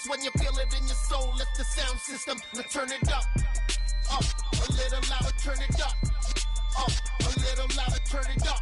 is when you feel it in your soul. Lift the sound system, now turn it up. Up, a little louder, turn it up. Up, a little louder, turn it up.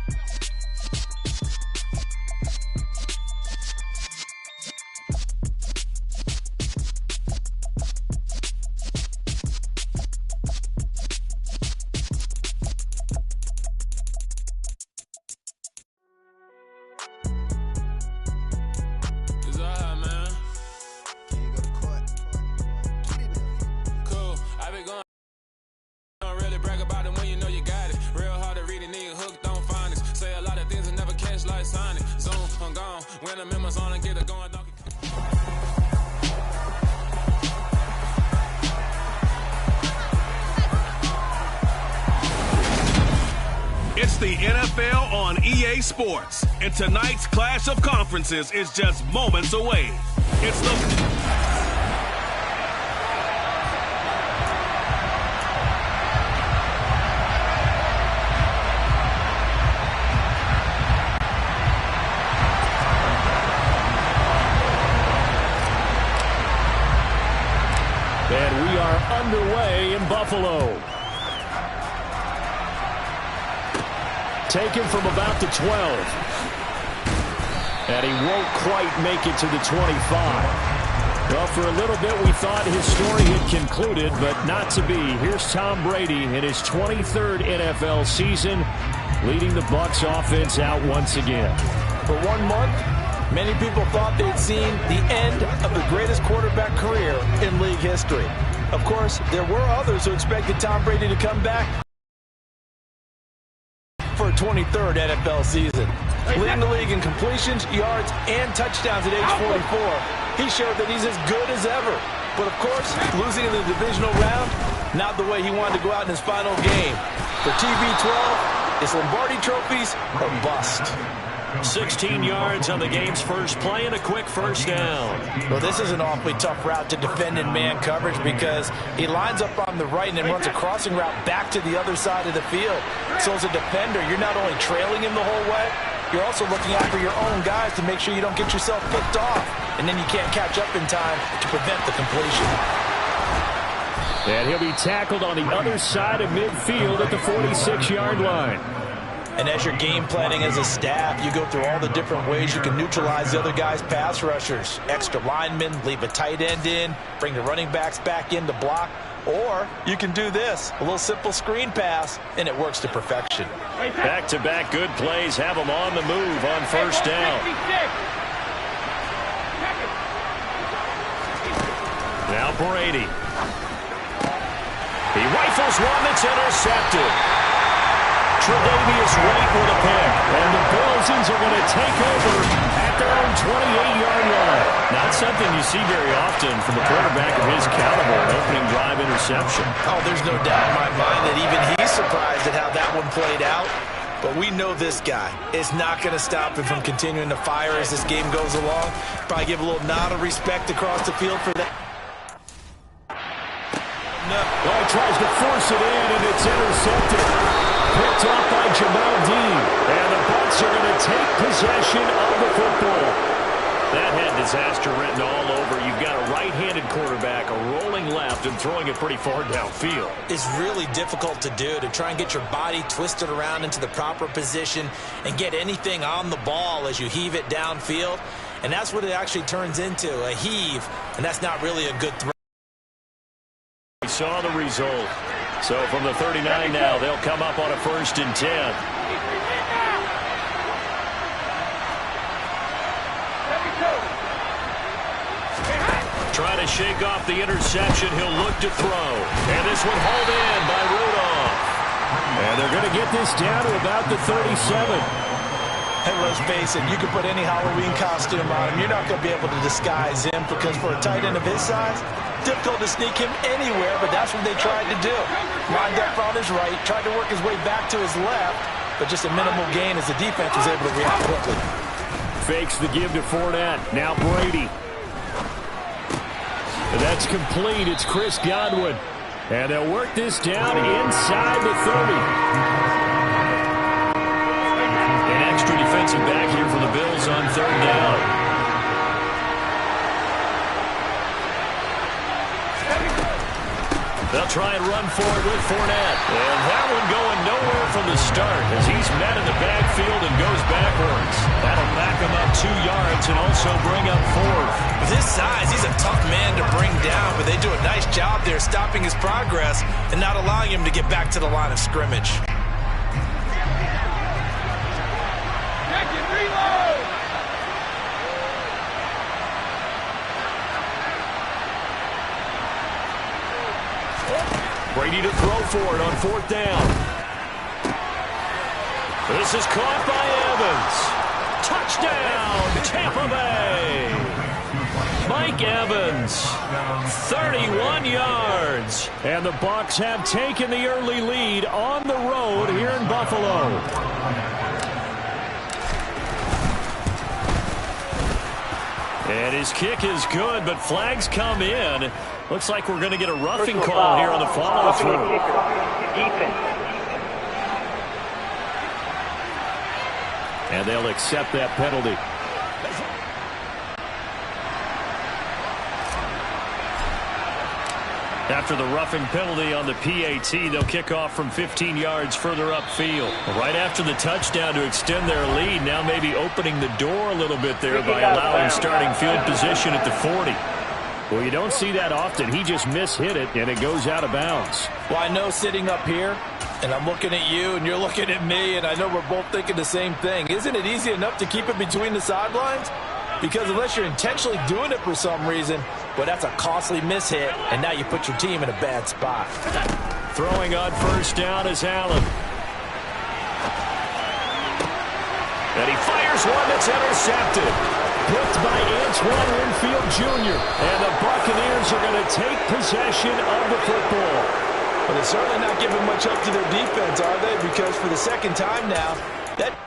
It's the NFL on EA Sports, and tonight's clash of conferences is just moments away. It's the... And we are underway in Buffalo. Taken from about the 12. And he won't quite make it to the 25. Well, for a little bit we thought his story had concluded, but not to be. Here's Tom Brady in his 23rd NFL season, leading the Bucs offense out once again. For 1 month, many people thought they'd seen the end of the greatest quarterback career in league history. Of course, there were others who expected Tom Brady to come back for a 23rd NFL season. Leading the league in completions, yards, and touchdowns at age 44. He showed that he's as good as ever. But of course, losing in the divisional round, not the way he wanted to go out in his final game. For TB12, it's Lombardi trophies or bust. 16 yards on the game's first play and a quick first down. Well, this is an awfully tough route to defend in man coverage because he lines up on the right and then runs a crossing route back to the other side of the field. So as a defender, you're not only trailing him the whole way, you're also looking after your own guys to make sure you don't get yourself picked off. And then you can't catch up in time to prevent the completion. And he'll be tackled on the other side of midfield at the 46-yard line. And as you're game planning as a staff, you go through all the different ways you can neutralize the other guy's pass rushers. Extra linemen, leave a tight end in, bring the running backs back in to block. Or you can do this, a little simple screen pass, and it works to perfection. Back-to-back good plays have him on the move on first down. Now Brady. He rifles one that's intercepted. Tre'Davious White with a pick. And the Bills are going to take over at their own 28-yard line. Not something you see very often from a quarterback of his caliber, an opening drive interception. Oh, there's no doubt in my mind that even he's surprised at how that one played out. But we know this guy is not going to stop him from continuing to fire as this game goes along. Probably give a little nod of respect across the field for that. No. Well, he tries to force it in, and it's intercepted. Picked off by Jamal Dean. And the Bucs are going to take possession of the football. That had disaster written all over. You've got a right-handed quarterback, a rolling left, and throwing it pretty far downfield. It's really difficult to do, to try and get your body twisted around into the proper position and get anything on the ball as you heave it downfield. And that's what it actually turns into, a heave, and that's not really a good throw. We saw the result. So from the 39 now, they'll come up on a 1st and 10. Trying to shake off the interception. He'll look to throw. And this one hauled in by Rudolph. And they're going to get this down to about the 37. Hey, let's face it, you can put any Halloween costume on him. You're not going to be able to disguise him because for a tight end of his size, difficult to sneak him anywhere, but that's what they tried to do. Lined up on his right, tried to work his way back to his left, but just a minimal gain as the defense was able to react quickly. Fakes the give to Fournette. Now Brady. And that's complete. It's Chris Godwin. And they'll work this down inside the 30. An extra defensive back here for the Bills on 3rd down. They'll try and run for it with Fournette. And that one going nowhere from the start as he's met in the backfield and goes backwards. That'll back him up 2 yards and also bring up 4th. With his size, he's a tough man to bring down, but they do a nice job there stopping his progress and not allowing him to get back to the line of scrimmage. Brady to throw for it on 4th down. This is caught by Evans. Touchdown, Tampa Bay. Mike Evans, 31 yards. And the Bucs have taken the early lead on the road here in Buffalo. And his kick is good, but flags come in. Looks like we're going to get a roughing call here on the follow-through. And they'll accept that penalty. After the roughing penalty on the PAT, they'll kick off from 15 yards further upfield. Right after the touchdown to extend their lead, now maybe opening the door a little bit there by allowing starting field position at the 40. Well, you don't see that often. He just mishit it, and it goes out of bounds. Well, I know sitting up here, and I'm looking at you, and you're looking at me, and I know we're both thinking the same thing. Isn't it easy enough to keep it between the sidelines? Because unless you're intentionally doing it for some reason, well, that's a costly mishit, and now you put your team in a bad spot. Throwing on 1st down is Allen. And he fires one that's intercepted. Picked by Antoine Winfield Jr. And the Buccaneers are going to take possession of the football. But they're certainly not giving much up to their defense, are they? Because for the second time now, that...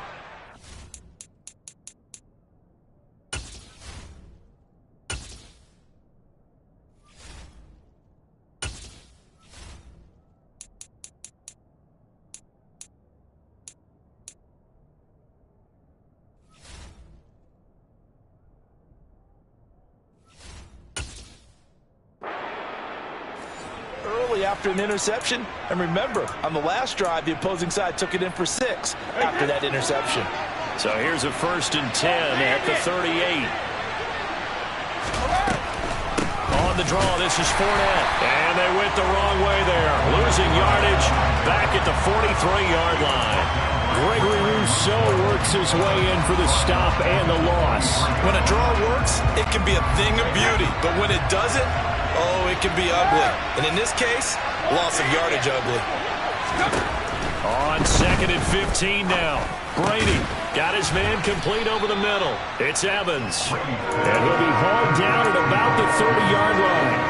after an interception. And remember, on the last drive, the opposing side took it in for 6 after that interception. So here's a 1st and 10 at the 38. On the draw, this is Fournette. And they went the wrong way there. Losing yardage back at the 43-yard line. Gregory Rousseau works his way in for the stop and the loss. When a draw works, it can be a thing of beauty. But when it doesn't, oh, it can be ugly. And in this case, loss of yardage ugly. On 2nd and 15 now. Brady got his man complete over the middle. It's Evans. And he'll be hauled down at about the 30-yard line.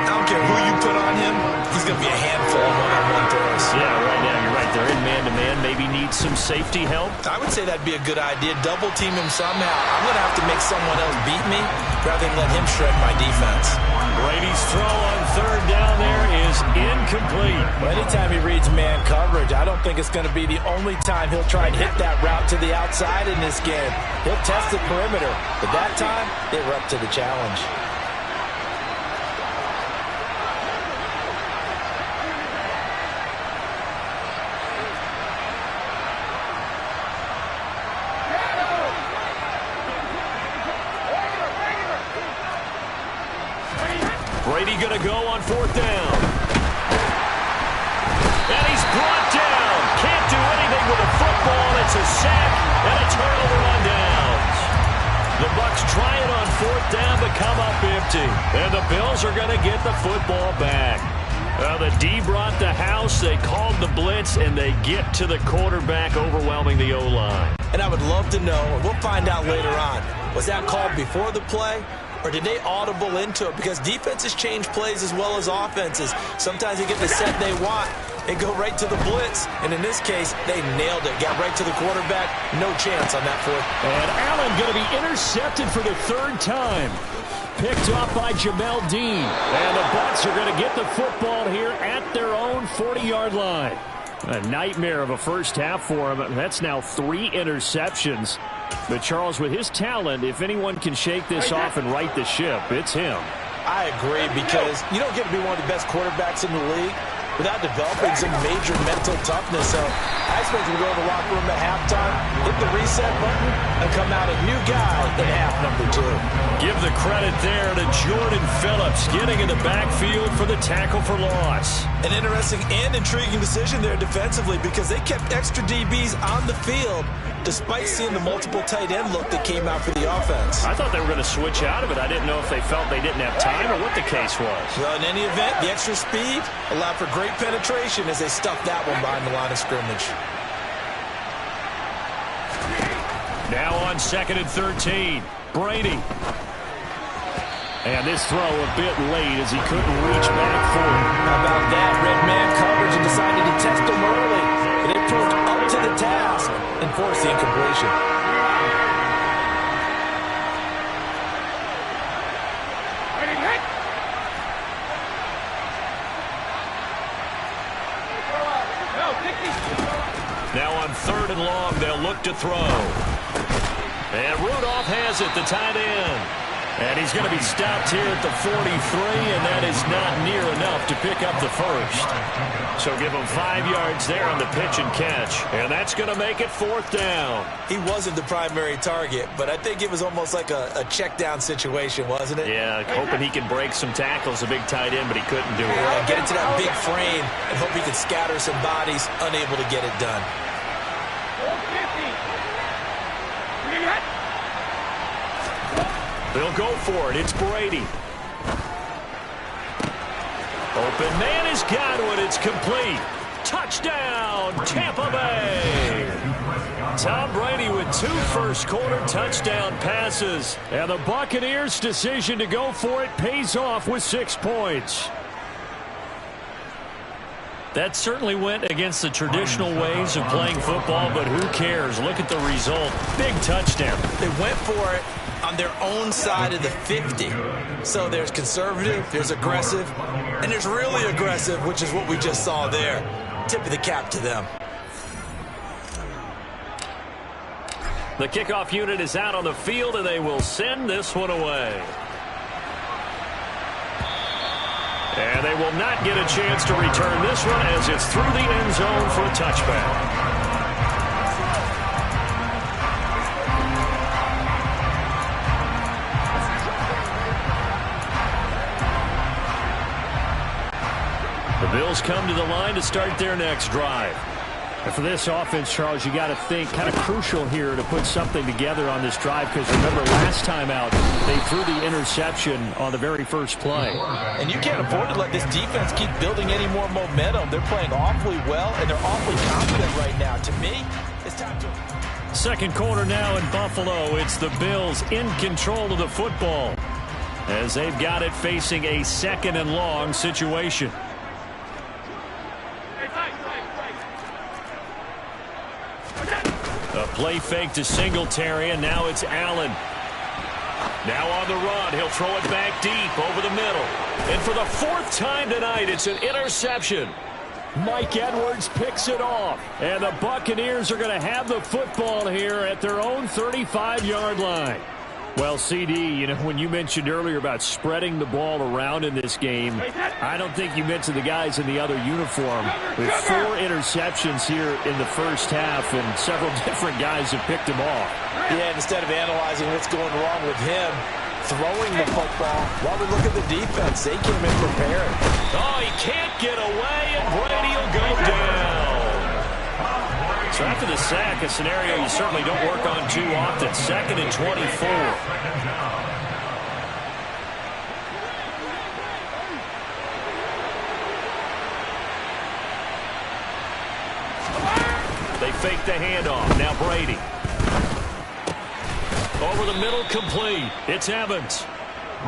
I don't care who you put on him, he's going to be a handful of one-on-one throws. Yeah, right now you're right. They're in man-to-man. Maybe needs some safety help. I would say that'd be a good idea. Double team him somehow. I'm going to have to make someone else beat me rather than let him shred my defense. Brady's throw on 3rd down there is incomplete. Well, anytime he reads man coverage, I don't think it's going to be the only time he'll try and hit that route to the outside in this game. He'll test the perimeter, but that time, they were up to the challenge. Brady going to go on 4th down. And he's brought down. Can't do anything with a football. It's a sack and a turnover on downs. The Bucs try it on 4th down but come up empty. And the Bills are going to get the football back. The D brought the house. They called the blitz, and they get to the quarterback, overwhelming the O-line. And I would love to know, and we'll find out later on, was that called before the play? Or did they audible into it? Because defenses change plays as well as offenses. Sometimes they get the set they want and go right to the blitz. And in this case, they nailed it. Got right to the quarterback. No chance on that 4th. And Allen going to be intercepted for the 3rd time. Picked off by Jamel Dean. And the Bucs are going to get the football here at their own 40-yard line. A nightmare of a first half for him. That's now 3 interceptions. But Charles, with his talent, if anyone can shake this off and right the ship, it's him. I agree, because you don't get to be one of the best quarterbacks in the league without developing some major mental toughness. So I expect him to go to the locker room at halftime, hit the reset button, and come out a new guy in half number 2. Give the credit there to Jordan Phillips, getting in the backfield for the tackle for loss. An interesting and intriguing decision there defensively, because they kept extra DBs on the field despite seeing the multiple tight end look that came out for the offense. I thought they were going to switch out of it. I didn't know if they felt they didn't have time or what the case was. Well, in any event, the extra speed allowed for great penetration as they stuffed that one behind the line of scrimmage. Now on 2nd and 13, Brady. And this throw a bit late as he couldn't reach back for it. How about that? Red man coverage and decided to test him early. But they proved up to the task and forced the incompletion. Now on 3rd and long, they'll look to throw. And Rudolph has it, the tight end. And he's going to be stopped here at the 43, and that is not near enough to pick up the first. So give him 5 yards there on the pitch and catch. And that's going to make it 4th down. He wasn't the primary target, but I think it was almost like a check down situation, wasn't it? Yeah, hoping he could break some tackles, a big tight end, but he couldn't do it. Yeah, get into that big frame and hope he could scatter some bodies, unable to get it done. They'll go for it. It's Brady. Open man has got it. It's complete. Touchdown, Tampa Bay. Tom Brady with 2 first-quarter touchdown passes. And the Buccaneers' decision to go for it pays off with 6 points. That certainly went against the traditional ways of playing football, but who cares? Look at the result. Big touchdown. They went for it on their own side of the 50. So there's conservative, there's aggressive, and there's really aggressive, which is what we just saw there. Tip of the cap to them. The kickoff unit is out on the field, and they will send this one away. And they will not get a chance to return this one as it's through the end zone for a touchback. The Bills come to the line to start their next drive. And for this offense, Charles, you got to think kind of crucial here to put something together on this drive, because remember last time out they threw the interception on the very first play. And you can't afford to let this defense keep building any more momentum. They're playing awfully well, and they're awfully confident right now. To me, it's time to... Second quarter now in Buffalo. It's the Bills in control of the football as they've got it facing a 2nd and long situation. A play fake to Singletary, and now it's Allen. Now on the run, he'll throw it back deep over the middle. And for the 4th time tonight, it's an interception. Mike Edwards picks it off. And the Buccaneers are going to have the football here at their own 35-yard line. Well, CD, you know, when you mentioned earlier about spreading the ball around in this game, I don't think you mentioned the guys in the other uniform. With 4 interceptions here in the first half, and several different guys have picked him off. Yeah, instead of analyzing what's going wrong with him, throwing the football, while we look at the defense, they came in prepared. Oh, he can't get away, and Brady will go down. So after the sack, a scenario you certainly don't work on too often. 2nd and 24. They fake the handoff. Now Brady. Over the middle, complete. It's Evans.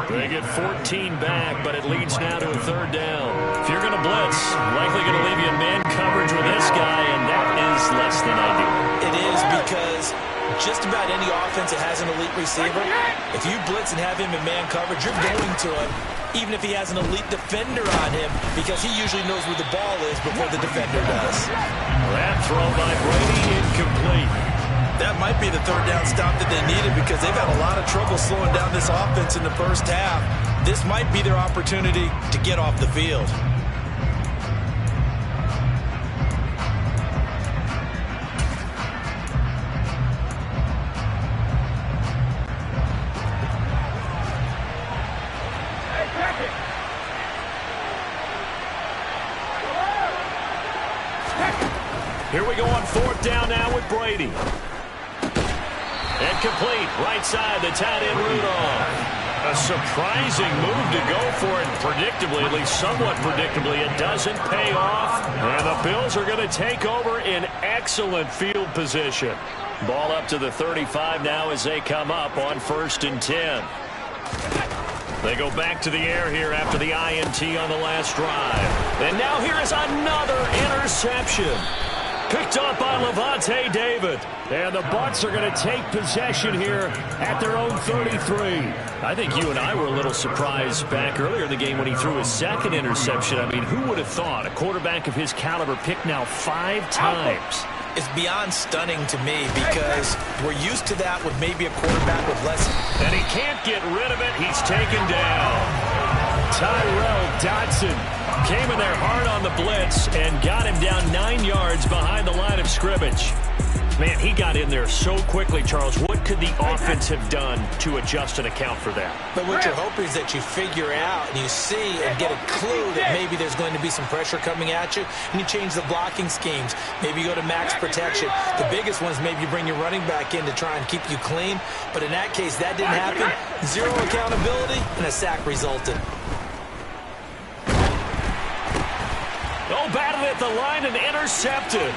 They get 14 back, but it leads now to a 3rd down. If you're going to blitz, likely going to leave you in man coverage with this guy, and that is less than ideal. It is, because just about any offense that has an elite receiver, if you blitz and have him in man coverage, you're going to him, even if he has an elite defender on him, because he usually knows where the ball is before the defender does. That throw by Brady incomplete. That might be the third down stop that they needed because they've had a lot of trouble slowing down this offense in the first half. This might be their opportunity to get off the field. Here we go on fourth down now with Brady. And complete, right side, the tight end Rudolph. A surprising move to go for it. Predictably, at least somewhat predictably, it doesn't pay off. And the Bills are going to take over in excellent field position. Ball up to the 35 now as they come up on 1st and 10. They go back to the air here after the INT on the last drive. And now here is another interception. Picked up by Lavonte David. And the Bucs are going to take possession here at their own 33. I think you and I were a little surprised back earlier in the game when he threw his second interception. I mean, who would have thought a quarterback of his caliber picked now 5 times? It's beyond stunning to me because we're used to that with maybe a quarterback with less. And he can't get rid of it. He's taken down. Tyrell Dodson came in there hard on the blitz and got him down 9 yards behind the line of scrimmage. Man, he got in there so quickly, Charles. What could the offense have done to adjust and account for that? But what you're hoping is that you figure out and you see and get a clue that maybe there's going to be some pressure coming at you, and you change the blocking schemes. Maybe you go to max protection. The biggest one is maybe you bring your running back in to try and keep you clean. But in that case, that didn't happen. Zero accountability, and a sack resulted. Oh, batted at the line and intercepted.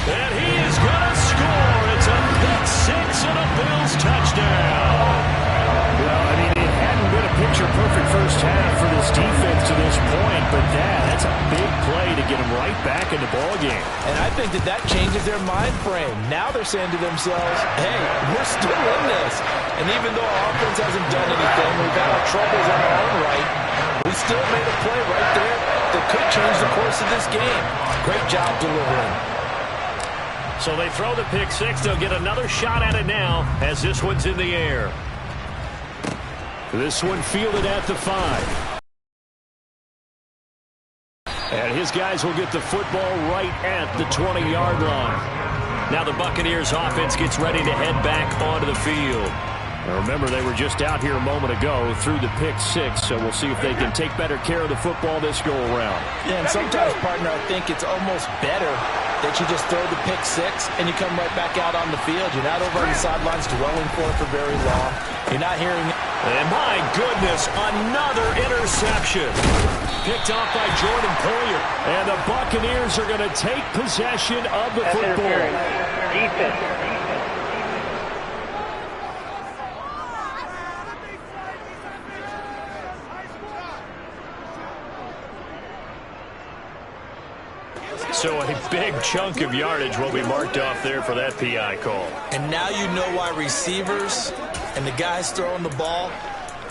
And he is going to score. It's a pick six and a Bills touchdown. Well, I mean, it hadn't been a picture-perfect first half for this defense to this point, but that's a big play to get them right back in the ballgame. And I think that changes their mind frame. Now they're saying to themselves, hey, we're still in this. And even though our offense hasn't done anything, we've had our troubles on our own right, we still made a play right there that could change the course of this game. Great job delivering. So they throw the pick six. They'll get another shot at it now as this one's in the air. This one fielded at the 5. And his guys will get the football right at the 20-yard line. Now the Buccaneers offense gets ready to head back onto the field. Now remember, they were just out here a moment ago through the pick six, so we'll see if they can take better care of the football this go-around. Yeah, and sometimes, partner, I think it's almost better that you just throw the pick six and you come right back out on the field. You're not over on the sidelines dwelling for it for very long. You're not hearing. And my goodness, another interception. Picked off by Jordan Poyer. And the Buccaneers are going to take possession of the football. Defense. So a big chunk of yardage will be marked off there for that PI call. And now you know why receivers and the guys throwing the ball,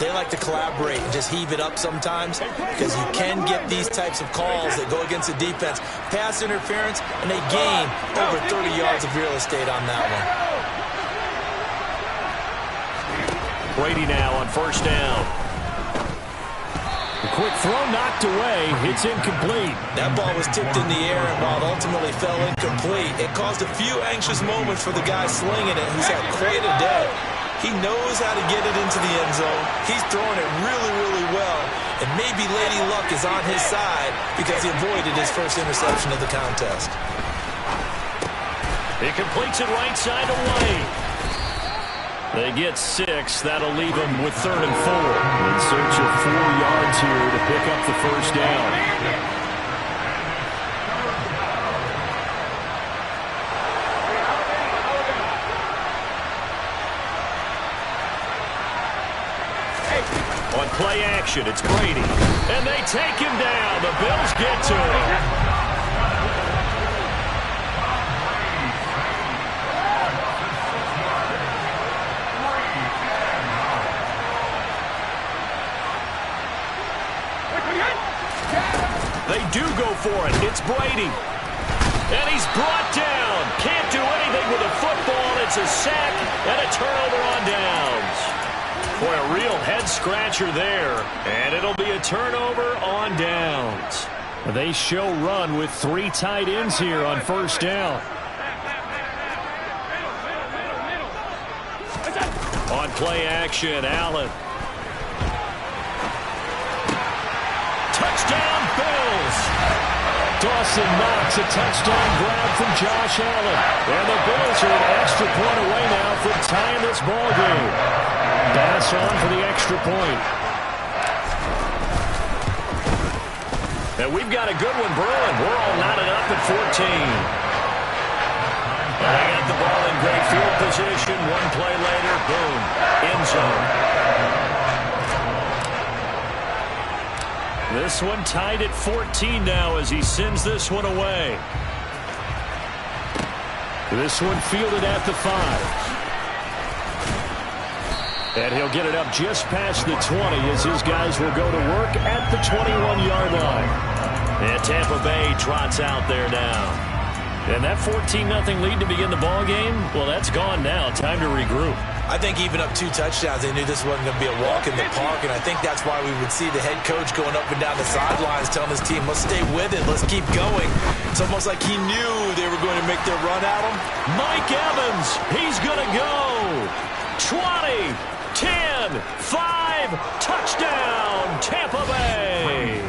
they like to collaborate and just heave it up sometimes because you can get these types of calls that go against the defense. Pass interference, and they gain over 30 yards of real estate on that one. Brady now on first down. A quick throw knocked away. It's incomplete. That ball was tipped in the air, and while it ultimately fell incomplete, it caused a few anxious moments for the guy slinging it, who's had quite a day. He knows how to get it into the end zone. He's throwing it really, really well. And maybe Lady Luck is on his side because he avoided his first interception of the contest. He completes it right side away. They get 6. That'll leave them with 3rd and 4. In search of 4 yards here to pick up the first down. On play action, it's Brady. And they take him down. The Bills get to him. They do go for it. It's Brady. And he's brought down. Can't do anything with the football. It's a sack and a turnover on downs. Boy, a real head-scratcher there. And it'll be a turnover on downs. They show run with 3 tight ends here on first down. On play action, Allen. Touchdown, Bills. Dawson Knox, a touchdown grab from Josh Allen. And the Bills are an extra point away now from tying this ball game. Pass on for the extra point. And we've got a good one brewing. We're all knotted up at 14. And they got the ball in great field position. One play later, boom, end zone. This one tied at 14 now as he sends this one away. This one fielded at the 5. And he'll get it up just past the 20 as his guys will go to work at the 21-yard line. And Tampa Bay trots out there now. And that 14-0 lead to begin the ball game, well, that's gone now. Time to regroup. I think even up 2 touchdowns, they knew this wasn't going to be a walk in the park, and I think that's why we would see the head coach going up and down the sidelines telling his team, let's stay with it, let's keep going. It's almost like he knew they were going to make their run at him. Mike Evans, he's going to go. 20, 10, 5, touchdown, Tampa Bay.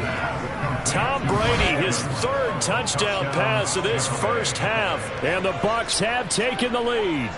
Tom Brady, his 3rd touchdown pass of this first half, and the Bucs have taken the lead.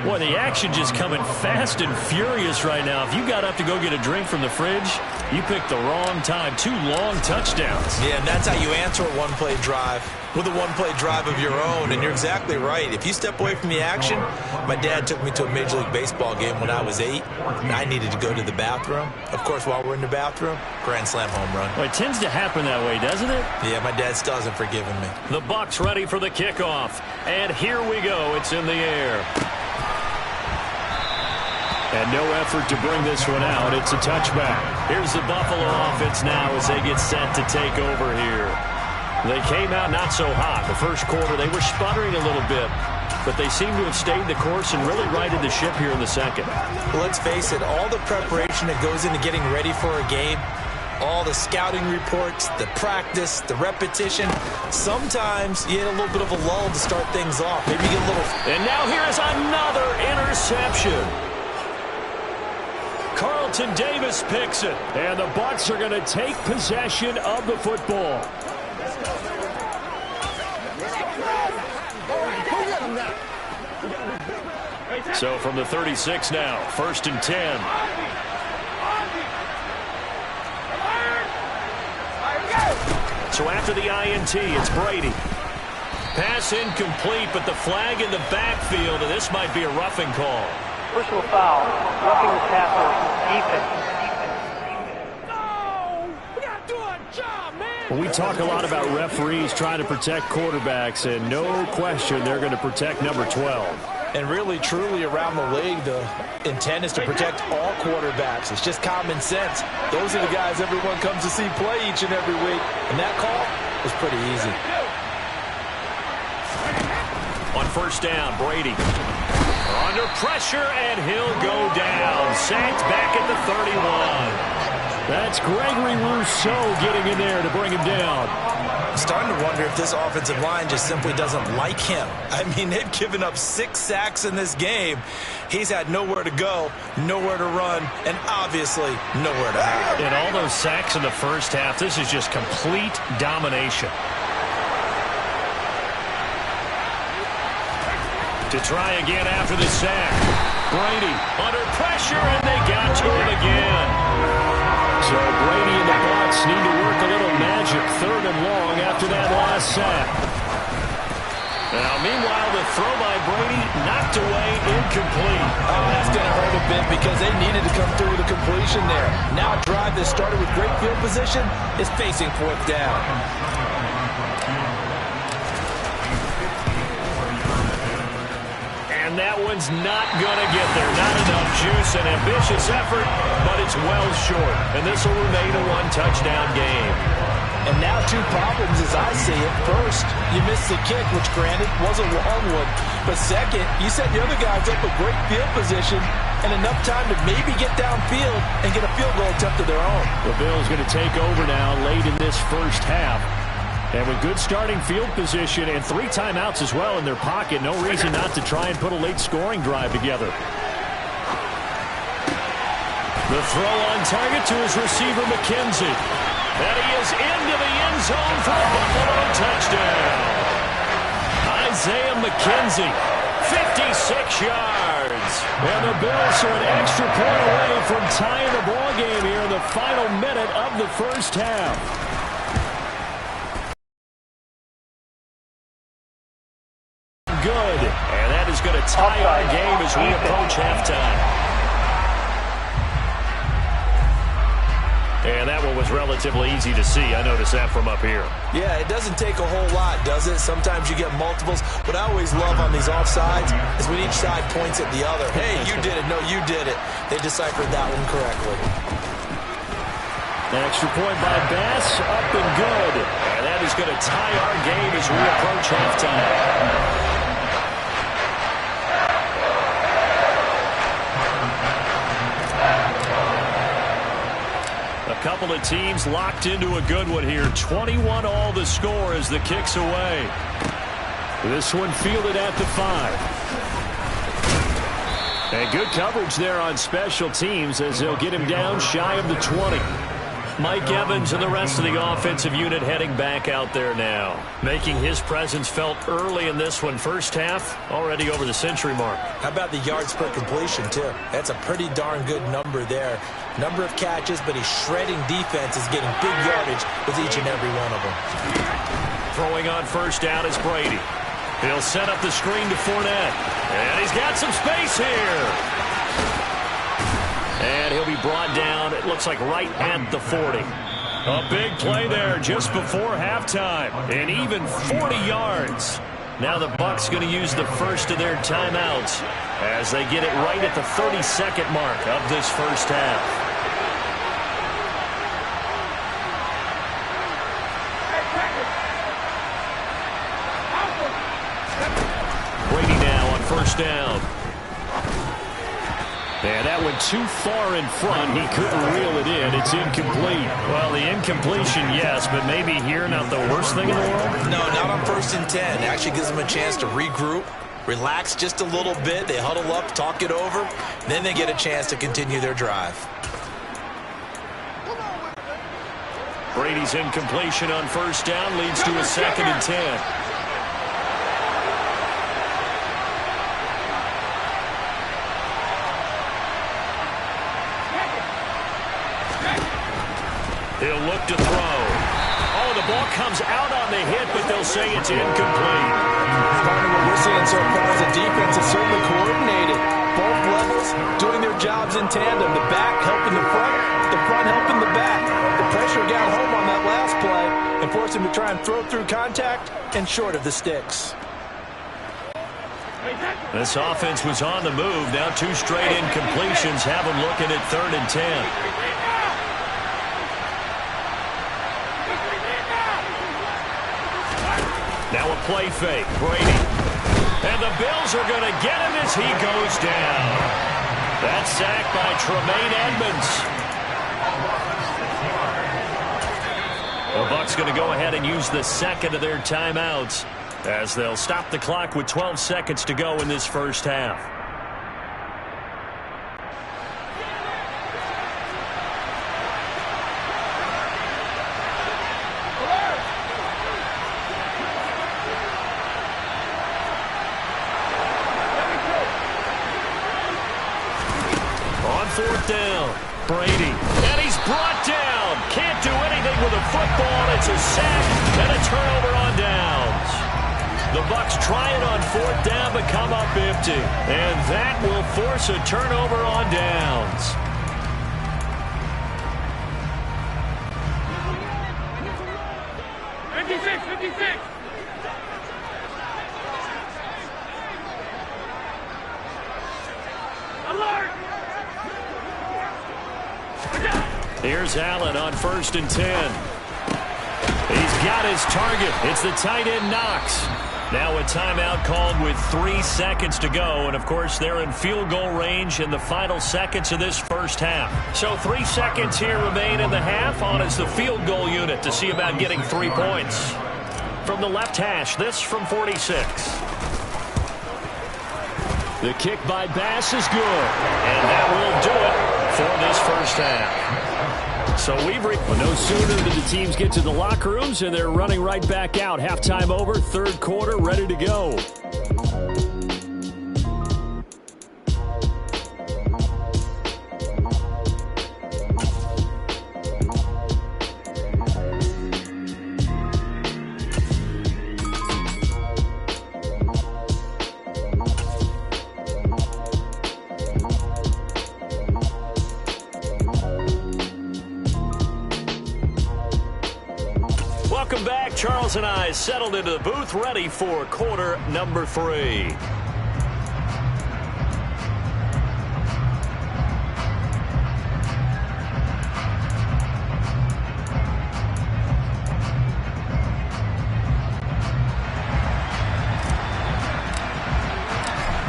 Boy, the action just coming fast and furious right now. If you got up to go get a drink from the fridge, you picked the wrong time. 2 long touchdowns. Yeah, and that's how you answer a one-play drive with a one-play drive of your own. And you're exactly right. If you step away from the action, my dad took me to a Major League Baseball game when I was 8. And I needed to go to the bathroom. Of course, while we're in the bathroom, grand slam home run. Well, it tends to happen that way, doesn't it? Yeah, my dad still hasn't forgiven me. The Bucs ready for the kickoff. And here we go. It's in the air. And no effort to bring this one out. It's a touchback. Here's the Buffalo offense now as they get set to take over here. They came out not so hot. The first quarter, they were sputtering a little bit. But they seem to have stayed the course and really righted the ship here in the second. Well, let's face it, all the preparation that goes into getting ready for a game, all the scouting reports, the practice, the repetition, sometimes you get a little bit of a lull to start things off. Maybe you get a little... And now here is another interception. Carlton Davis picks it. And the Bucs are going to take possession of the football. So from the 36 now, 1st and 10. So after the INT, it's Brady. Pass incomplete, but the flag in the backfield, and this might be a roughing call. Personal foul, roughing the passer, Well, we talk a lot about referees trying to protect quarterbacks, and no question they're going to protect number 12. And really, truly, around the league, the intent is to protect all quarterbacks. It's just common sense. Those are the guys everyone comes to see play each and every week. And that call was pretty easy. On first down, Brady. Under pressure, and he'll go down. Sacked back at the 31. That's Gregory Rousseau getting in there to bring him down. I'm starting to wonder if this offensive line just simply doesn't like him. I mean, they've given up 6 sacks in this game. He's had nowhere to go, nowhere to run, and obviously nowhere to hide. And all those sacks in the first half, this is just complete domination. To try again after the sack. Brady under pressure, and they got to him again. So Brady and the Bucs need to work a little magic, 3rd and long after that last sack. Now, meanwhile, the throw by Brady knocked away, incomplete. Oh, that's going to hurt a bit because they needed to come through with a completion there. Now a drive that started with great field position is facing 4th down. And that one's not going to get there. Not enough juice, an ambitious effort, but it's well short. And this will remain a 1-touchdown game. And now 2 problems as I see it. First, you missed the kick, which granted was a long one. But second, you set the other guys up with great field position and enough time to maybe get downfield and get a field goal attempt of their own. The Bills going to take over now late in this first half. And with good starting field position and 3 timeouts as well in their pocket, no reason not to try and put a late scoring drive together. The throw on target to his receiver, McKenzie. And he is into the end zone for a Buffalo touchdown. Isaiah McKenzie, 56 yards. And the Bills are an extra point away from tying the ball game here in the final minute of the first half. Good. And that is going to tie our game as we approach halftime. And that one was relatively easy to see. I noticed that from up here. Yeah, it doesn't take a whole lot, does it? Sometimes you get multiples. What I always love on these offsides is when each side points at the other. Hey, you did it. No, you did it. They deciphered that one correctly. An extra point by Bass, up and good. And that is going to tie our game as we approach halftime. A couple of teams locked into a good one here. 21 all the score as the kick's away. This one fielded at the 5. And good coverage there on special teams as they'll get him down shy of the 20. Mike Evans and the rest of the offensive unit heading back out there now, making his presence felt early in this one. First half, already over the century mark. How about the yards per completion, too? That's a pretty darn good number there. Number of catches, but he's shredding defense, is getting big yardage with each and every one of them. Throwing on first down is Brady. He'll set up the screen to Fournette. And he's got some space here. And he'll be brought down, it looks like right at the 40. A big play there just before halftime. And even 40 yards. Now the Bucs going to use the first of their timeouts as they get it right at the 30-second mark of this first half. Brady now on first down. And that went too far in front. He couldn't reel it in. It's incomplete. Well, the incompletion, yes, but maybe here not the worst thing in the world? No, not on 1st and 10. It actually gives them a chance to regroup, relax just a little bit. They huddle up, talk it over. Then they get a chance to continue their drive. Brady's incompletion on first down leads to a 2nd and 10. He'll look to throw. Oh, the ball comes out on the hit, but they'll say it's incomplete. Part of what we're seeing so far is the defense is certainly coordinated. Both levels doing their jobs in tandem. The back helping the front helping the back. The pressure got home on that last play and forced him to try and throw through contact and short of the sticks. This offense was on the move. Now 2 straight incompletions have them looking at 3rd and 10. Now a play fake, Brady. And the Bills are going to get him as he goes down. That's sacked by Tremaine Edmonds. The Bucs going to go ahead and use the second of their timeouts as they'll stop the clock with 12 seconds to go in this first half. Fourth down, Brady, and he's brought down. Can't do anything with a football. It's a sack and a turnover on downs. The Bucs try it on 4th down, but come up empty. And that will force a turnover on downs. Here's Allen on 1st and 10. He's got his target. It's the tight end, Knox. Now a timeout called with 3 seconds to go. And, of course, they're in field goal range in the final seconds of this first half. So 3 seconds here remain in the half. On is the field goal unit to see about getting 3 points. From the left hash, this from 46. The kick by Bass is good. And that will do it for this first half. So no sooner did the teams get to the locker rooms, and they're running right back out. Halftime over, third quarter, ready to go. Welcome back. Charles and I settled into the booth, ready for quarter number 3.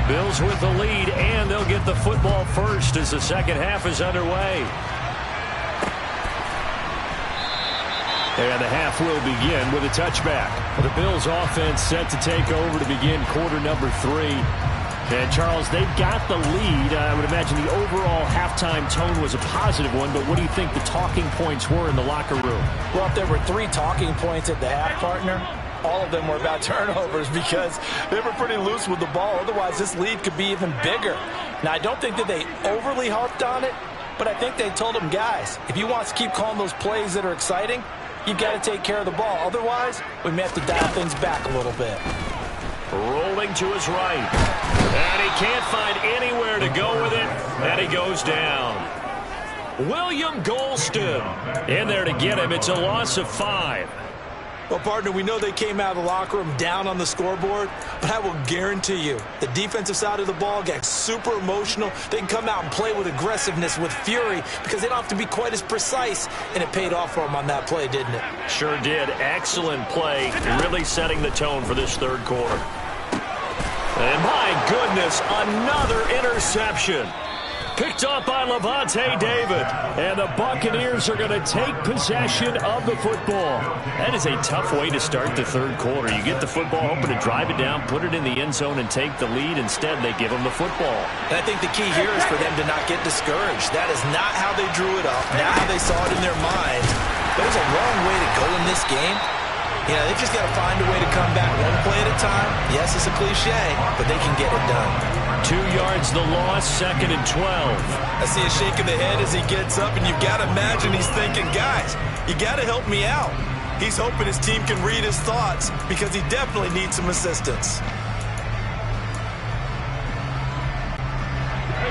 Bills with the lead, and they'll get the football first as the second half is underway. And the half will begin with a touchback. The Bills offense set to take over to begin quarter number 3. And, Charles, they've got the lead. I would imagine the overall halftime tone was a positive one, but what do you think the talking points were in the locker room? Well, if there were 3 talking points at the half, partner, all of them were about turnovers because they were pretty loose with the ball. Otherwise, this lead could be even bigger. Now, I don't think that they overly harped on it, but I think they told them, guys, if you want to keep calling those plays that are exciting, you've got to take care of the ball. Otherwise, we may have to dial things back a little bit. Rolling to his right. And he can't find anywhere to go with it. And he goes down. William Golston in there to get him. It's a loss of 5. Well, partner, we know they came out of the locker room down on the scoreboard, but I will guarantee you the defensive side of the ball got super emotional. They can come out and play with aggressiveness, with fury, because they don't have to be quite as precise, and it paid off for them on that play, didn't it? Sure did. Excellent play, really setting the tone for this third quarter. And my goodness, another interception. Picked up by Lavonte David. And the Buccaneers are going to take possession of the football. That is a tough way to start the third quarter. You get the football, hoping to drive it down, put it in the end zone, and take the lead. Instead, they give them the football. And I think the key here is for them to not get discouraged. That is not how they drew it up, not how they saw it in their minds. There's a long way to go in this game. You know, they've just got to find a way to come back one play at a time. Yes, it's a cliche, but they can get it done. 2 yards the loss, 2nd and 12. I see a shake of the head as he gets up, and you've got to imagine he's thinking, guys, you got to help me out. He's hoping his team can read his thoughts because he definitely needs some assistance.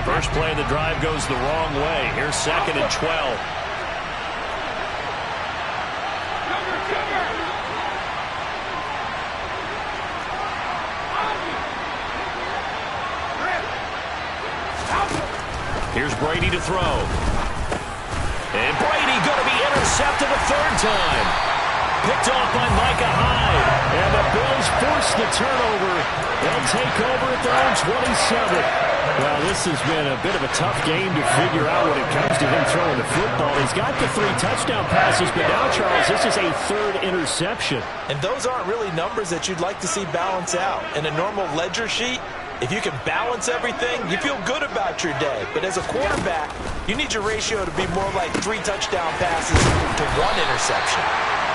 First play of the drive goes the wrong way. Here's 2nd and 12. Here's Brady to throw. And Brady going to be intercepted a third time. Picked off by Micah Hyde. And the Bills force the turnover. They'll take over at their own 27. Well, this has been a bit of a tough game to figure out when it comes to him throwing the football. He's got the 3 touchdown passes, but now, Charles, this is a 3rd interception. And those aren't really numbers that you'd like to see balance out. In a normal ledger sheet, if you can balance everything, you feel good about your day. But as a quarterback, you need your ratio to be more like 3 touchdown passes to 1 interception.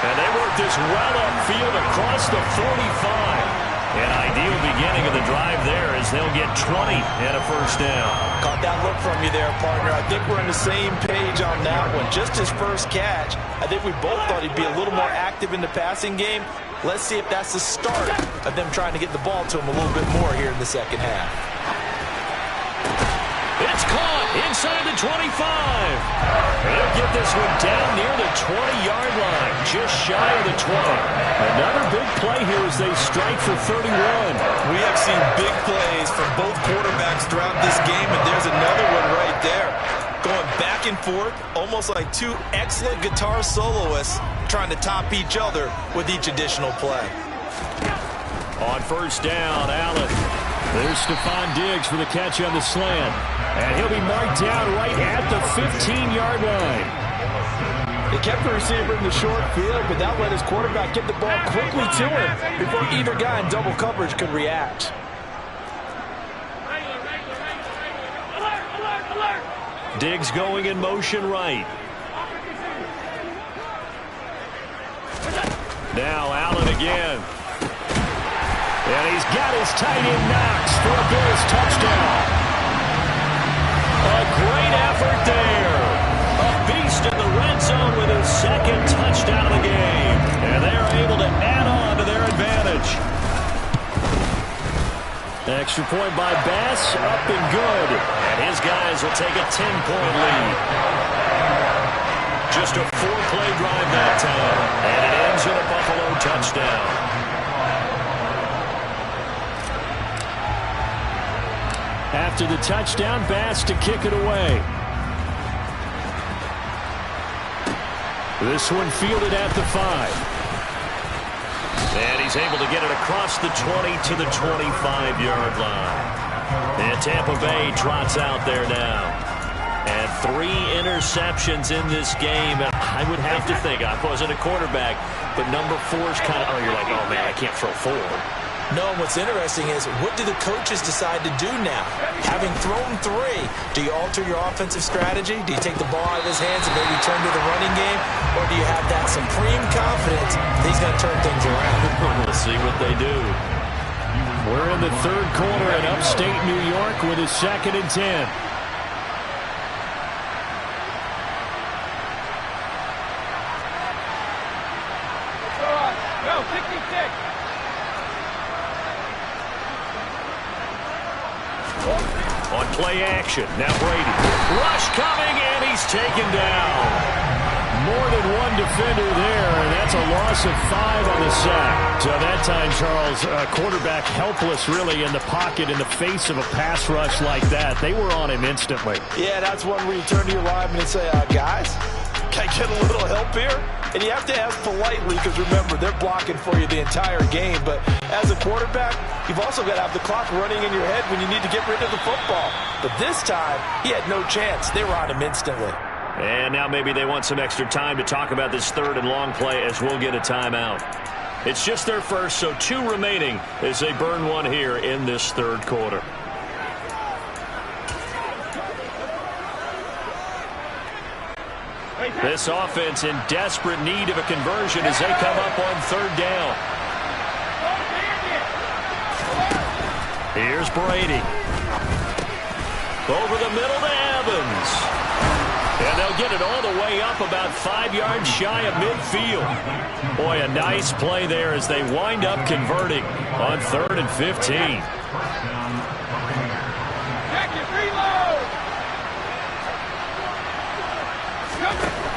And they work this well upfield across the 45. An ideal beginning of the drive there as they'll get 20 and a first down. Caught that look from you there, partner. I think we're on the same page on that one. Just his first catch, I think we both thought he'd be a little more active in the passing game. Let's see if that's the start of them trying to get the ball to him a little bit more here in the second half. It's caught inside the 25. They'll get this one down near the 20-yard line, just shy of the 20. Another big play here as they strike for 31. We have seen big plays from both quarterbacks throughout this game, and there's another one right there. Going back and forth, almost like two excellent guitar soloists trying to top each other with each additional play. On first down, Allen. There's Stephon Diggs for the catch on the slant. And he'll be marked down right at the 15-yard line. They kept the receiver in the short field, but that let his quarterback get the ball quickly to him before either guy in double coverage could react. Diggs going in motion right. Now Allen again. And he's got his tight end Knox for a Bills touchdown. A great effort there. A beast in the red zone with his second touchdown of the game. And they're able to add on to their advantage. Extra point by Bass, up and good. And his guys will take a 10-point lead. Just a 4-play drive that time. And it ends in a Buffalo touchdown. After the touchdown, Bass to kick it away. This one fielded at the 5. And he's able to get it across the 20 to the 25-yard line. And Tampa Bay trots out there now. And 3 interceptions in this game. And I would have to think, I wasn't a quarterback, but number 4 is kind of, you're like, oh, man, I can't throw 4. No, what's interesting is, what do the coaches decide to do now? Having thrown 3, do you alter your offensive strategy? Do you take the ball out of his hands and maybe turn to the running game? Or do you have that supreme confidence that he's going to turn things around? We'll see what they do. We're in the third quarter in upstate New York with a 2nd and 10. On play action, now Brady. Rush coming, and he's taken down. More than one defender there, and that's a loss of 5 on the sack. So that time, Charles, quarterback helpless really in the pocket in the face of a pass rush like that. They were on him instantly. Yeah, that's one where you turn to your lineman and say, guys, can I get a little help here? And you have to ask politely because, remember, they're blocking for you the entire game. But as a quarterback, you've also got to have the clock running in your head when you need to get rid of the football. But this time, he had no chance. They were on him instantly. And now maybe they want some extra time to talk about this 3rd and long play as we'll get a timeout. It's just their first, so 2 remaining as they burn one here in this 3rd quarter. This offense in desperate need of a conversion as they come up on 3rd down. Here's Brady. Over the middle to Evans. And they'll get it all the way up about 5 yards shy of midfield. Boy, a nice play there as they wind up converting on 3rd and 15.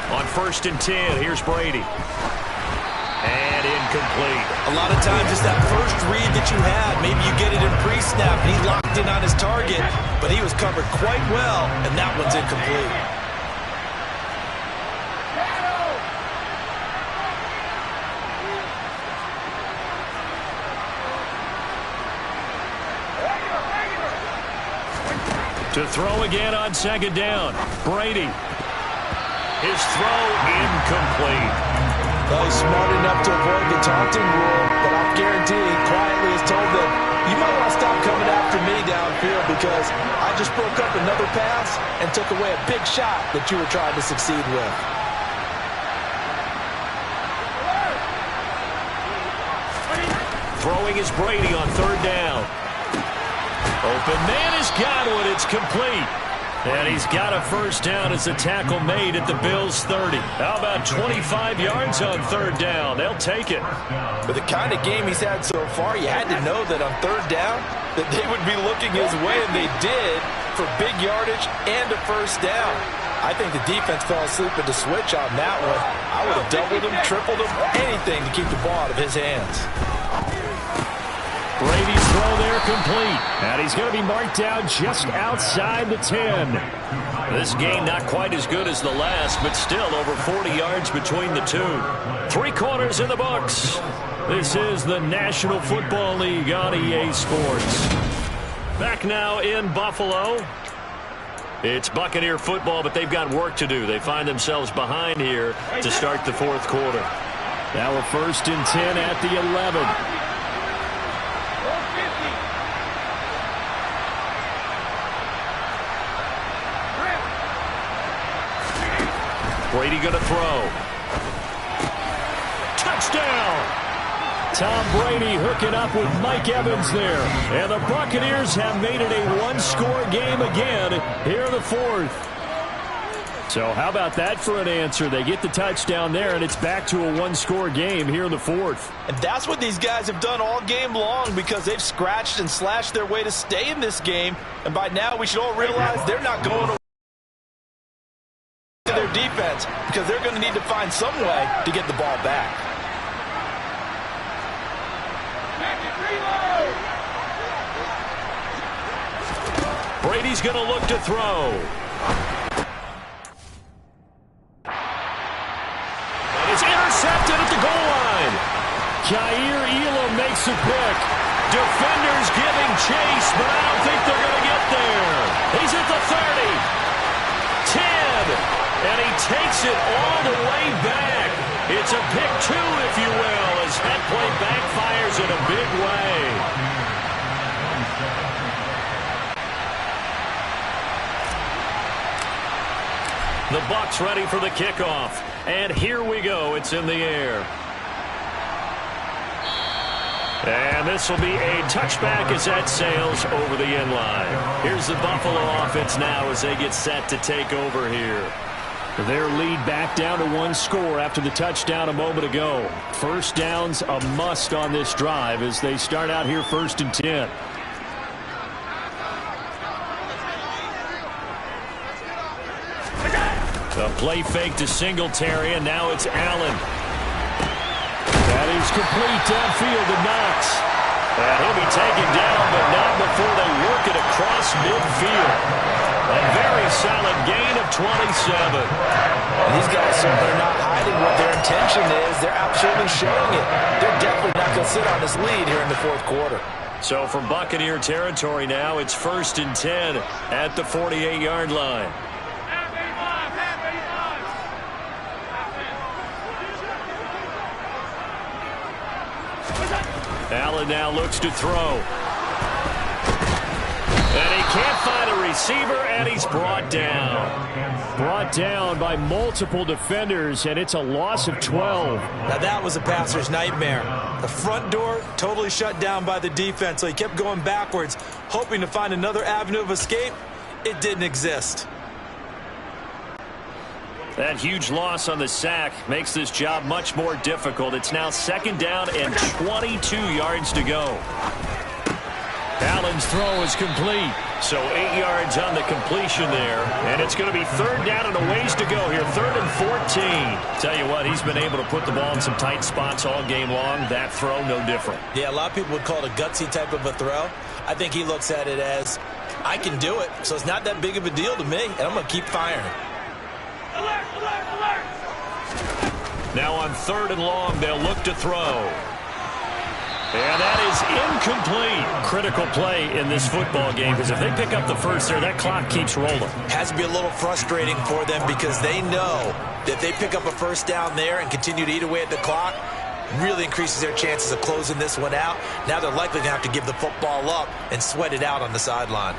On 1st and 10, here's Brady. And incomplete. A lot of times it's that first read that you had. Maybe you get it in pre-snap, and he locked in on his target, but he was covered quite well, and that one's incomplete. To throw again on 2nd down. Brady. His throw incomplete. Well, he's smart enough to avoid the taunting rule, but I'm guaranteeing quietly has told them, you might want to stop coming after me downfield because I just broke up another pass and took away a big shot that you were trying to succeed with. Throwing is Brady on 3rd down. Open man has got one. It's complete. And he's got a first down as the tackle made at the Bills' 30. How about 25 yards on 3rd down? They'll take it. With the kind of game he's had so far, you had to know that on 3rd down that they would be looking his way, and they did, for big yardage and a first down. I think the defense fell asleep at the switch on that one. I would have doubled him, tripled him, anything to keep the ball out of his hands. Brady's throw there complete. And he's going to be marked down just outside the 10. This game not quite as good as the last, but still over 40 yards between the two. 3 quarters in the books. This is the National Football League on EA Sports. Back now in Buffalo. It's Buccaneer football, but they've got work to do. They find themselves behind here to start the 4th quarter. Now a 1st and 10 at the 11. Brady going to throw. Touchdown! Tom Brady hooking up with Mike Evans there. And the Buccaneers have made it a one-score game again here in the 4th. So how about that for an answer? They get the touchdown there, and it's back to a one-score game here in the 4th. And that's what these guys have done all game long, because they've scratched and slashed their way to stay in this game. And by now we should all realize they're not going to their defense, because they're going to need to find some way to get the ball back. Brady's going to look to throw. And it's intercepted at the goal line. Jair Elam makes a pick. Defenders giving chase, but I don't think they're going to get there. He's at the 30. 10. And he takes it all the way back. It's a pick 2, if you will, as that play backfires in a big way. The Bucs ready for the kickoff. And here we go. It's in the air. And this will be a touchback as that sails over the end line. Here's the Buffalo offense now as they get set to take over here. Their lead back down to 1 score after the touchdown a moment ago. First down's a must on this drive as they start out here 1st and 10. A play fake to Singletary, and now it's Allen. That is complete downfield to Knox. And he'll be taken down, but not before they work it across midfield. A very solid gain of 27. These guys certainly are not hiding what their intention is. They're absolutely showing it. They're definitely not going to sit on this lead here in the 4th quarter. So from Buccaneer territory now, it's 1st and 10 at the 48-yard line. Allen now looks to throw. And he can't find a receiver, and he's brought down. Brought down by multiple defenders, and it's a loss of 12. Now that was a passer's nightmare. The front door totally shut down by the defense, so he kept going backwards, hoping to find another avenue of escape. It didn't exist. That huge loss on the sack makes this job much more difficult. It's now 2nd down and 22 yards to go. Allen's throw is complete. So 8 yards on the completion there. And it's going to be 3rd down and a ways to go here. 3rd and 14. Tell you what, he's been able to put the ball in some tight spots all game long. That throw, no different. Yeah, a lot of people would call it a gutsy type of a throw. I think he looks at it as, I can do it, so it's not that big of a deal to me, and I'm going to keep firing. Alert, alert, alert! Now on 3rd and long, they'll look to throw. And that is incomplete. Critical play in this football game, because if they pick up the first there, that clock keeps rolling. Has to be a little frustrating for them, because they know that if they pick up a first down there and continue to eat away at the clock, really increases their chances of closing this one out. Now they're likely to have to give the football up and sweat it out on the sideline.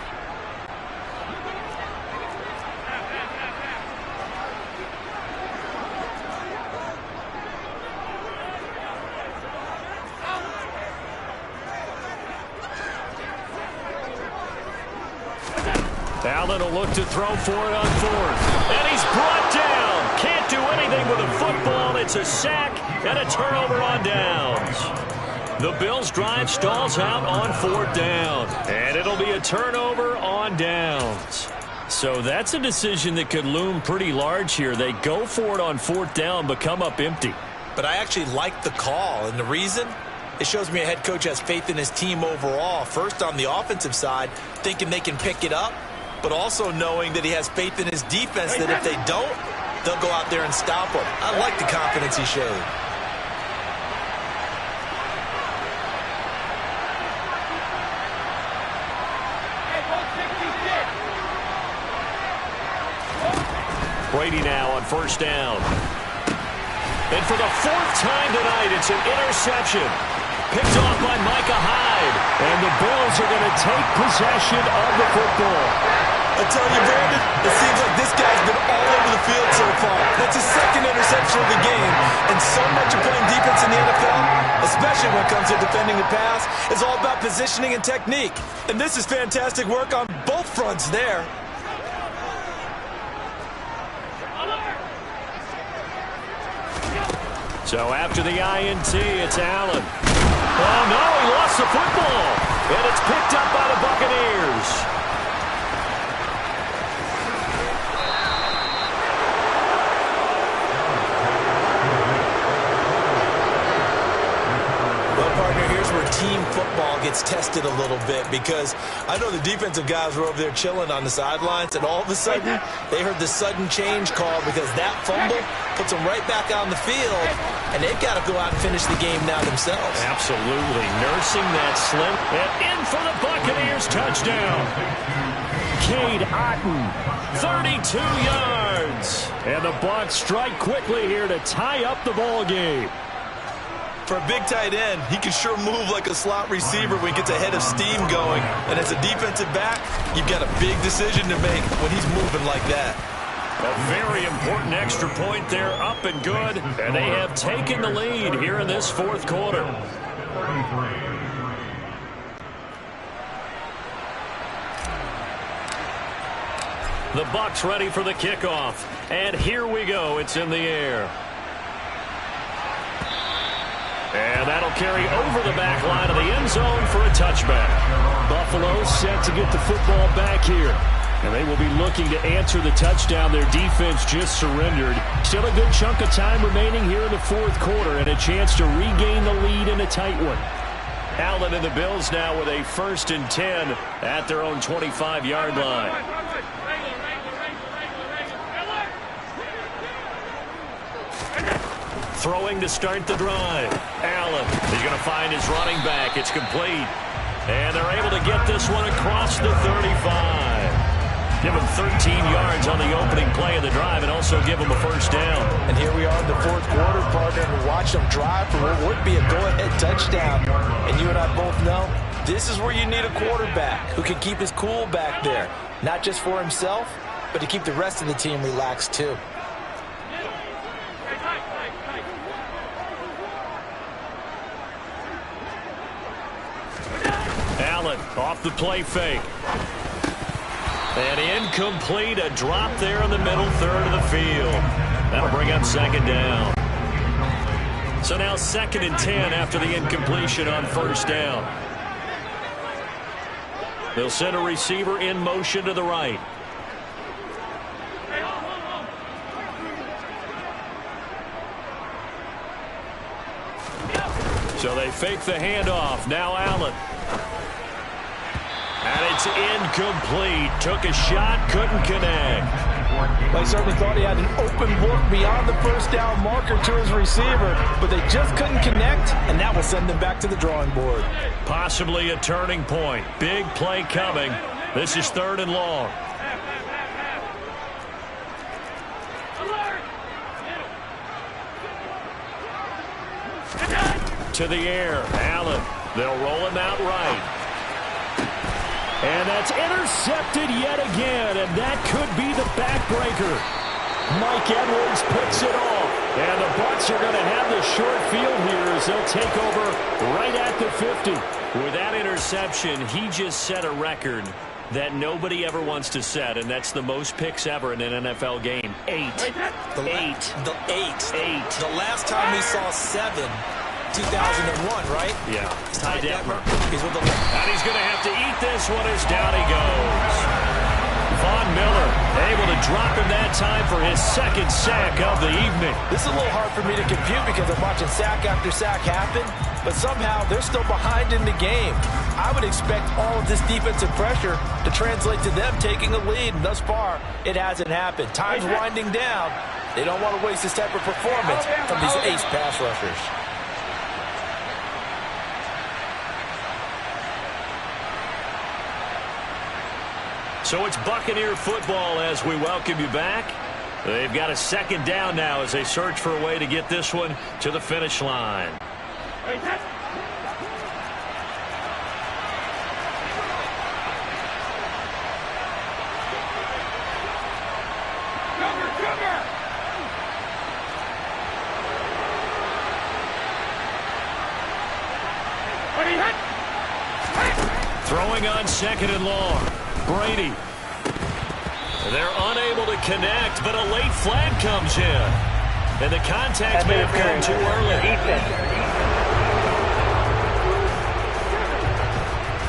Allen will look to throw for it on 4th. And he's brought down. Can't do anything with a football. It's a sack and a turnover on downs. The Bills' drive stalls out on 4th down. And it'll be a turnover on downs. So that's a decision that could loom pretty large here. They go for it on 4th down, but come up empty. But I actually like the call, and the reason? It shows me a head coach has faith in his team overall. First, on the offensive side, thinking they can pick it up, but also knowing that he has faith in his defense that if they don't, they'll go out there and stop them. I like the confidence he showed. Brady now on first down. And for the fourth time tonight, it's an interception. Picked off by Micah Hyde. And the Bills are going to take possession of the football. I tell you, Brandon, it seems like this guy's been all over the field so far. That's his second interception of the game. And so much of playing defense in the NFL, especially when it comes to defending the pass, is all about positioning and technique. And this is fantastic work on both fronts there. So after the INT, it's Allen. Oh, no, he lost the football. And it's picked up by the Buccaneers. Team football gets tested a little bit because I know the defensive guys were over there chilling on the sidelines, and all of a sudden they heard the sudden change call because that fumble puts them right back on the field, and they've got to go out and finish the game now themselves. Absolutely. Nursing that slip. And in for the Buccaneers touchdown. Cade Otton, 32 yards. And the Bucs strike quickly here to tie up the ball game. For a big tight end, he can sure move like a slot receiver when he gets a head of steam going. And as a defensive back, you've got a big decision to make when he's moving like that. A very important extra point there, up and good. And they have taken the lead here in this fourth quarter. The Bucs ready for the kickoff. And here we go. It's in the air. And that'll carry over the back line of the end zone for a touchback. Buffalo set to get the football back here. And they will be looking to answer the touchdown their defense just surrendered. Still a good chunk of time remaining here in the fourth quarter and a chance to regain the lead in a tight one. Allen and the Bills now with a 1st and 10 at their own 25-yard line. Throwing to start the drive. Allen, he's going to find his running back. It's complete. And they're able to get this one across the 35. Give him 13 yards on the opening play of the drive and also give him a first down. And here we are in the fourth quarter, partner, and watch them drive for what would be a go-ahead touchdown. And you and I both know this is where you need a quarterback who can keep his cool back there. Not just for himself, but to keep the rest of the team relaxed too. Allen off the play fake. And incomplete, a drop there in the middle third of the field. That'll bring up second down. So now 2nd and 10 after the incompletion on first down. They'll send a receiver in motion to the right. So they fake the handoff. Now Allen. And it's incomplete. Took a shot, couldn't connect. They certainly thought he had an open look beyond the first down marker to his receiver, but they just couldn't connect, and that will send them back to the drawing board. Possibly a turning point. Big play coming. This is 3rd and long. To the air. Allen. They'll roll him out right. And that's intercepted yet again, and that could be the backbreaker. Mike Edwards picks it off, and the Bucs are going to have the short field here as they'll take over right at the 50. With that interception, he just set a record that nobody ever wants to set, and that's the most picks ever in an NFL game. 8. The last time we saw 7, 2001, right? Yeah. Ty Detmer. He's with the... And he's going to have to eat this one as down he goes. Von Miller able to drop him that time for his second sack of the evening. This is a little hard for me to compute because I'm watching sack after sack happen, but somehow they're still behind in the game. I would expect all of this defensive pressure to translate to them taking a lead, and thus far, it hasn't happened. Time's winding down. They don't want to waste this type of performance from these ace pass rushers. So it's Buccaneer football as we welcome you back. They've got a second down now as they search for a way to get this one to the finish line. Throwing on second and long. Brady. They're unable to connect, but a late flag comes in. And the contact may have come too early.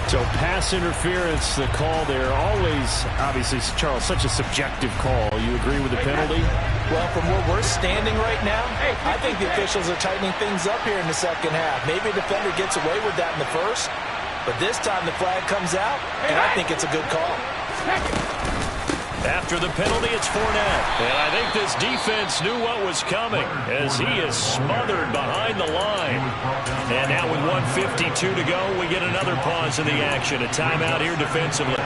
So pass interference, the call there. Always, obviously, Charles, such a subjective call. You agree with the penalty? Well, from where we're standing right now, I think the officials are tightening things up here in the second half. Maybe a defender gets away with that in the first, but this time the flag comes out, and I think it's a good call. After the penalty, it's Fournette. And I think this defense knew what was coming as he is smothered behind the line. And now with 1:52 to go, we get another pause in the action. A timeout here defensively.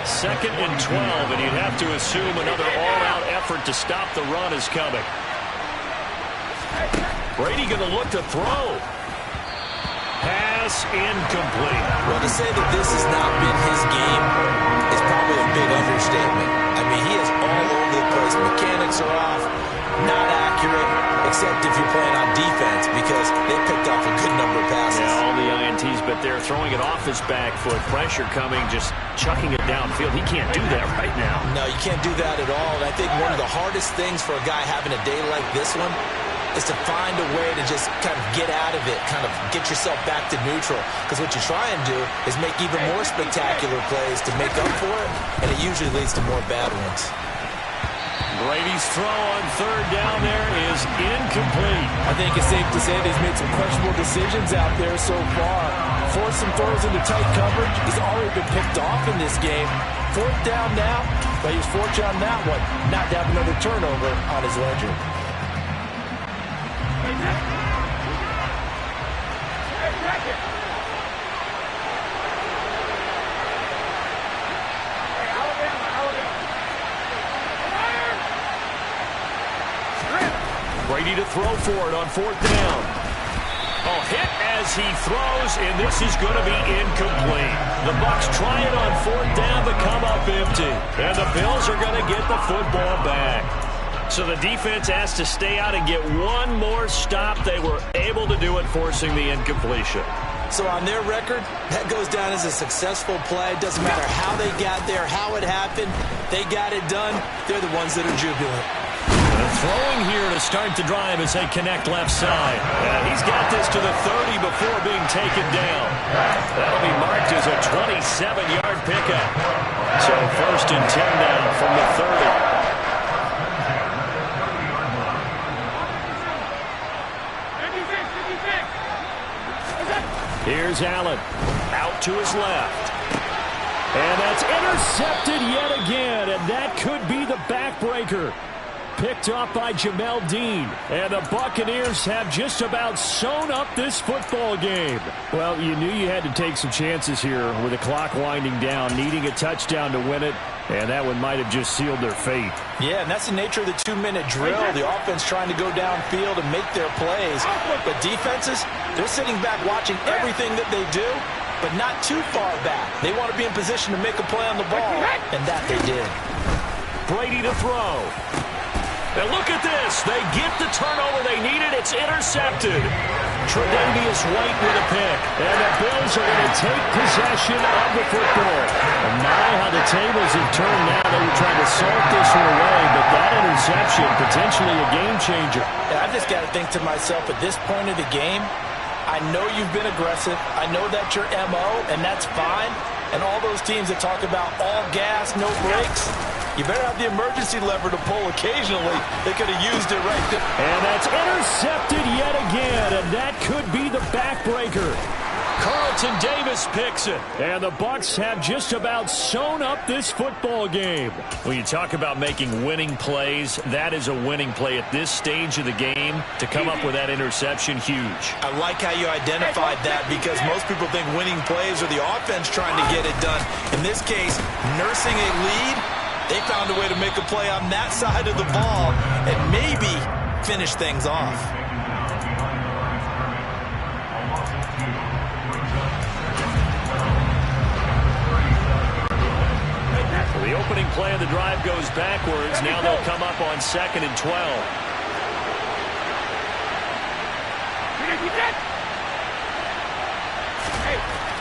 2nd and 12, and you'd have to assume another all-out effort to stop the run is coming. Brady going to look to throw. Pass incomplete. Well, to say that this has not been his game is probably a big understatement. I mean, he is all over the place. Mechanics are off, not accurate, except if you're playing on defense because they picked off a good number of passes. Yeah, all the INTs, but they're throwing it off his back foot. Pressure coming, just chucking it downfield. He can't do that right now. No, you can't do that at all. And I think one of the hardest things for a guy having a day like this one is to find a way to just kind of get out of it, kind of get yourself back to neutral. Because what you try and do is make even more spectacular plays to make up for it, and it usually leads to more bad ones. Brady's throw on third down there is incomplete. I think it's safe to say that he's made some questionable decisions out there so far. Forced some throws into tight coverage. He's already been picked off in this game. 4th down now, but he was fortunate on that one, not to have another turnover on his ledger. Brady to throw for it on 4th down. Oh, hit as he throws, and this is going to be incomplete. The Bucs try it on 4th down to come up empty, and the Bills are going to get the football back. So the defense has to stay out and get one more stop. They were able to do it, forcing the incompletion. So on their record, that goes down as a successful play. It doesn't matter how they got there, how it happened. They got it done. They're the ones that are jubilant. Throwing here to start the drive as they connect left side. He's got this to the 30 before being taken down. That'll be marked as a 27-yard pickup. So 1st and 10 now from the 30. Here's Allen, out to his left. And that's intercepted yet again, and that could be the backbreaker. Picked up by Jamel Dean, and the Buccaneers have just about sewn up this football game. Well, you knew you had to take some chances here with the clock winding down, needing a touchdown to win it, and that one might have just sealed their fate. Yeah, and that's the nature of the 2-minute drill. The offense trying to go downfield and make their plays. But defenses, they're sitting back watching everything that they do, but not too far back. They want to be in position to make a play on the ball, and that they did. Brady to throw. And look at this. They get the turnover they needed. It's intercepted. Tre'Davious White with a pick. And the Bills are going to take possession of the football. And my, how the tables have turned now. They were trying to salt this one away, but that interception, potentially a game changer. Yeah, I've just got to think to myself, at this point of the game, I know you've been aggressive. I know that's your MO, and that's fine. And all those teams that talk about all gas, no brakes, You better have the emergency lever to pull occasionally. They could have used it right there. And that's intercepted yet again, and that could be the backbreaker. Carlton Davis picks it. And the Bucs have just about sewn up this football game. When you talk about making winning plays, that is a winning play at this stage of the game. To come up with that interception, huge. I like how you identified that because most people think winning plays are the offense trying to get it done. In this case, nursing a lead, they found a way to make a play on that side of the ball and maybe finish things off. The opening play of the drive goes backwards. Now they'll come up on 2nd and 12.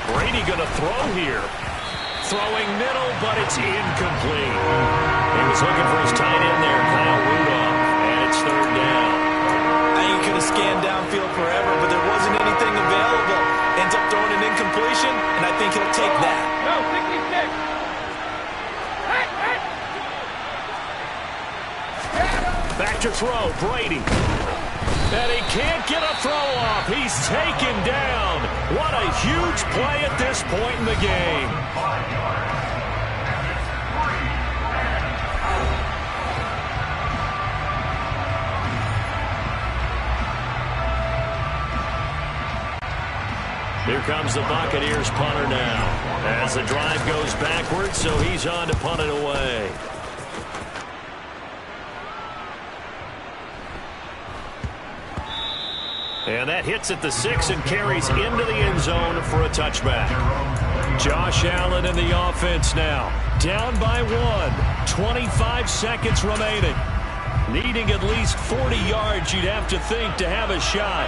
Brady going to throw here. Throwing middle, but it's incomplete. He was looking for his tight end there, Kyle Rudolph, and it's 3rd down. I think he could have scanned downfield forever, but there wasn't anything available. Ends up throwing an incompletion, and I think he'll take that. No, 66. Back to throw, Brady. And he can't get a throw off. He's taken down. What a huge play at this point in the game. Here comes the Buccaneers punter now. As the drive goes backwards, so he's on to punt it away. And that hits at the 6 and carries into the end zone for a touchback. Josh Allen in the offense now. Down by 1. 25 seconds remaining. Needing at least 40 yards, you'd have to think, to have a shot.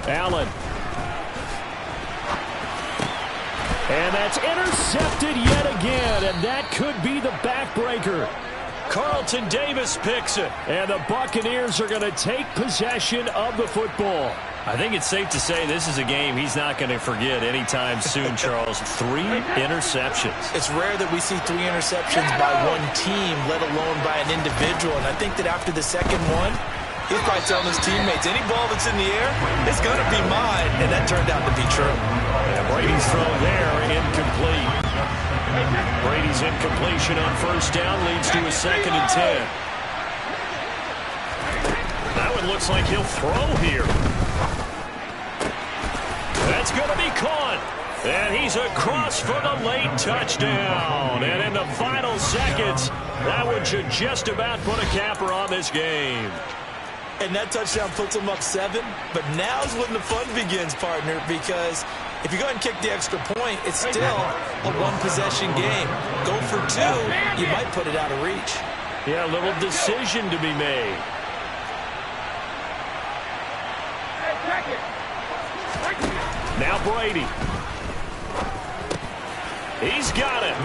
Allen. And that's intercepted yet again, and that could be the backbreaker. Carlton Davis picks it, and the Buccaneers are going to take possession of the football. I think it's safe to say this is a game he's not going to forget anytime soon, Charles. 3 interceptions. It's rare that we see 3 interceptions by one team, let alone by an individual. And I think that after the second one, he's probably telling his teammates, any ball that's in the air, it's going to be mine. And that turned out to be true. And Brady's throw there, incomplete. Brady's incompletion on 1st down leads to a 2nd and 10. That one looks like he'll throw here. That's going to be caught. And he's across for the late touchdown. And in the final seconds, that one should just about put a capper on this game. And that touchdown puts them up 7. But now's when the fun begins, partner, because if you go ahead and kick the extra point, it's still a one-possession game. Go for 2, you might put it out of reach. Yeah, a little decision to be made. Now Brady. He's got it.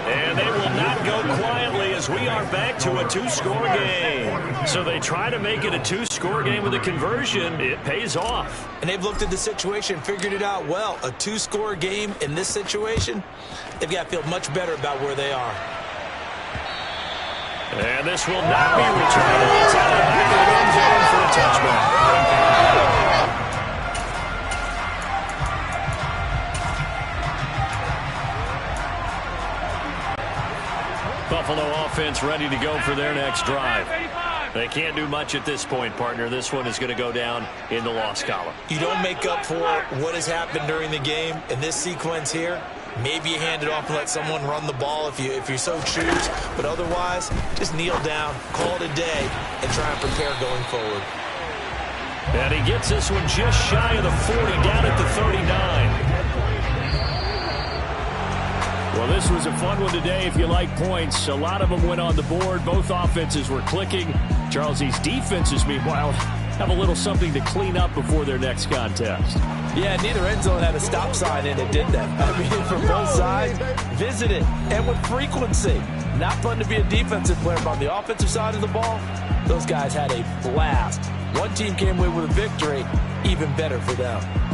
And they will not go quietly as we are back to a 2-score game. So they try to make it a 2-score game with a conversion. It pays off. And they've looked at the situation, figured it out well. A 2-score game in this situation, they've got to feel much better about where they are. And this will not be returned. It's out of the back of the end zone for a touchback. Buffalo offense ready to go for their next drive. They can't do much at this point, partner. This one is going to go down in the loss column. You don't make up for what has happened during the game in this sequence here. Maybe you hand it off and let someone run the ball if you so choose. But otherwise, just kneel down, call it a day, and try and prepare going forward. And he gets this one just shy of the 40, down at the 39. Well, this was a fun one today if you like points. A lot of them went on the board. Both offenses were clicking. Charles, these defenses, meanwhile, have a little something to clean up before their next contest. Yeah, neither end zone had a stop sign, and it did that. I mean, from both sides, visit it, and with frequency. Not fun to be a defensive player, but on the offensive side of the ball, those guys had a blast. One team came away with a victory, even better for them.